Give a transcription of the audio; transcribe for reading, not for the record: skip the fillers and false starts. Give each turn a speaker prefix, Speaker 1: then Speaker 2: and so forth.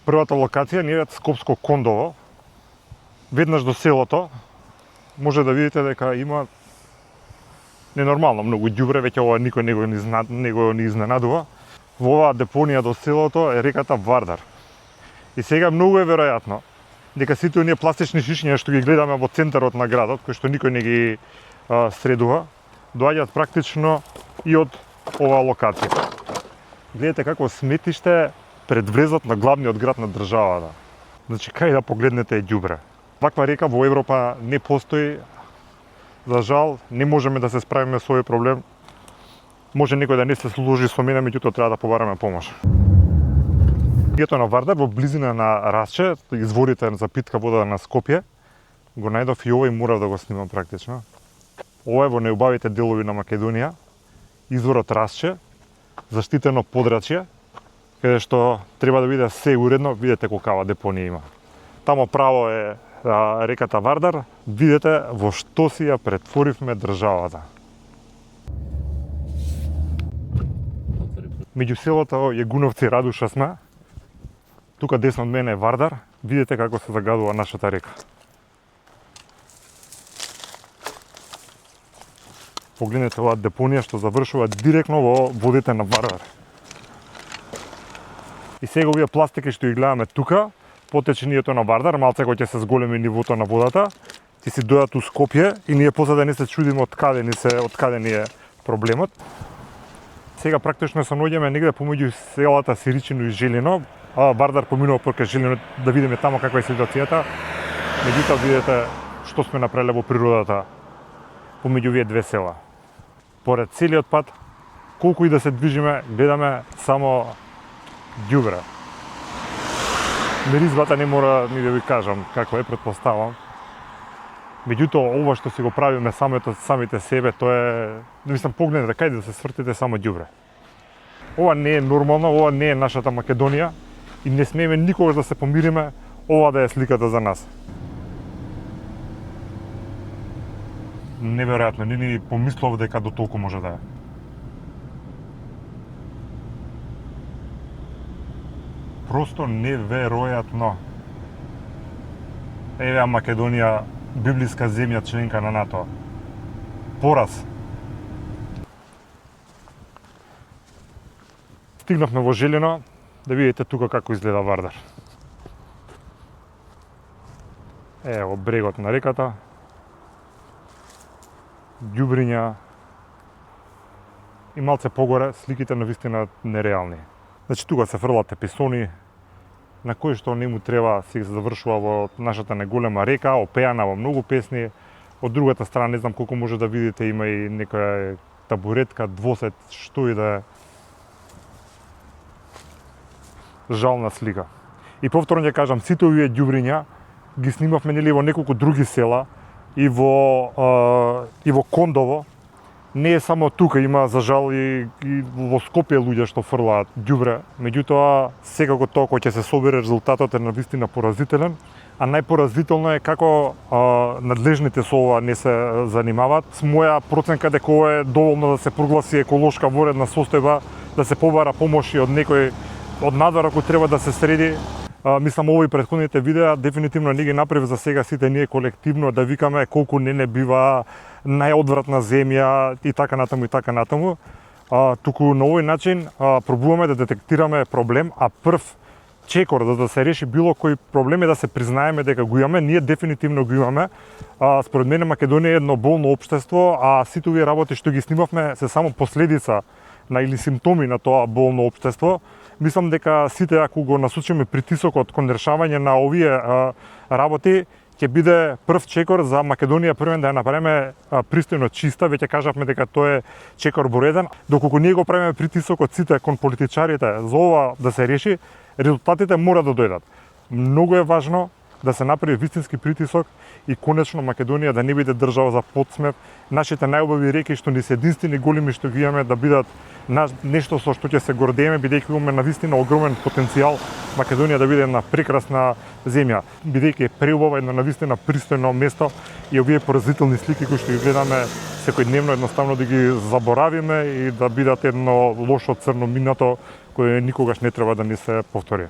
Speaker 1: Првата локација ни е Скопско Кондово. Веднаш до селото може да видите дека има ненормално многу ѓубре, веќе ова никој не го изненадува. Во оваа депонија до селото е реката Вардар. И сега многу е веројатно дека сите оние пластични шишиња што ги гледаме во центарот на градот, кои што никој не ги средува, доаѓаат практично и од оваа локација. Гледате како сметиште пред влезот на главниот град на државата. Значи, кај да погледнете е ѓубре. Ваква река во Европа не постои. За жал, не можеме да се справиме со овој проблем. Може некој да не се сложи со мене, меѓутоа треба да побараме помош. Ето на Вардар, во близина на Расче, изворите за питка вода на Скопје, го најдов и овој морав да го снимам практично. Ова е во најубавите делови на Македонија, изворот Расче, заштитено подрачје, каде што треба да биде се уредно, видите колкава депонија има. Тамо право е реката Вардар, видите во што си ја претворивме државата. Меѓу селото Јегуновци и Радуша сме. Тука десно од мене е Вардар. Видите како се загадува нашата река. Погледнете оваа депонија што завршува директно во водите на Вардар. И сега овие пластики што ги гледаме тука, потечението на Вардар, малце кој ќе се зголеми нивото на водата, ќе си дојдат у Скопје и ние после да не се чудиме од каде ни е проблемот. Сега практично се наоѓаме негде помеѓу селата Сиричино и Желино. Вардар поминува покрај Желино да видиме тамо каква е ситуацијата. Меѓутоа видите што сме направиле во природата помеѓу овие две села. Поред целиот пат, колку и да се движиме, гледаме само ѓубре. Миризбата не мора ни да ви кажам како е, претпоставам. Меѓутоа, ова што си го правиме самите себе, тоа е... Мислам, погледнете кај да се свртите само ѓубре. Ова не е нормално, ова не е нашата Македонија и не смееме никогаш да се помириме ова да е сликата за нас. Неверојатно, не ни помислов дека до толку може да е. Просто неверојатно. Еве Македонија, библиска земја, членка на НАТО. Пораз. Стигнавме во Желино, да видите тука како изгледа Вардар. Ево брегот на реката. Ѓубриња. И малце погоре сликите навистина нереални. Значи тука се фрлат еписони, на кои што не му треба се завршува во нашата неголема река, опеана во многу песни. Од другата страна не знам колку може да видите, има и некоја табуретка, двосет, што и да е. Жална слика. И повторно ќе кажам, сите овие ѓубриња ги снимавме нели во неколку други села и во Кондово. Не е само тука, има за жал и во Скопје луѓе што фрлаат ѓубре. Меѓутоа, секако тоа кој ќе се собере резултатот е навистина поразителен, а најпоразително е како надлежните со ова не се занимаваат. С моја проценка дека ова е доволно да се прогласи еколошка воредна состојба, да се побара помош и од некој од надвор ако треба да се среди. Мислам, овој претходните видеа дефинитивно не ги направи за сега сите ние колективно да викаме колку не бива најодвратна земја и така натаму и така натаму. Туку на овој начин пробуваме да детектираме проблем, а прв чекор за да се реши било кој проблем е да се признаеме дека го имаме. Ние дефинитивно го имаме. Според мене Македонија е едно болно општество, а сите овие работи што ги снимавме се само последица на или симптоми на тоа болно општество. Мислам дека сите ако го насочиме притисокот кон решавање на овие работи, ќе биде прв чекор за Македонија првен да ја направиме пристојно чиста. Веќе кажавме дека тоа е чекор број 1. Доколку ние го правиме притисокот сите кон политичарите за ова да се реши, резултатите мора да дојдат. Многу е важно да се направи вистински притисок и конечно Македонија да не биде држава за потсмев. Нашите најубави реки што ни се единствени големи што ги имаме да бидат нешто со што ќе се гордееме, бидејќи имаме навистина огромен потенцијал Македонија да биде една прекрасна земја, бидејќи е преубава, едно навистина пристојно место и овие поразителни слики кои што ги гледаме секојдневно едноставно да ги заборавиме и да бидат едно лошо црно минато кое никогаш не треба да ни се повтори.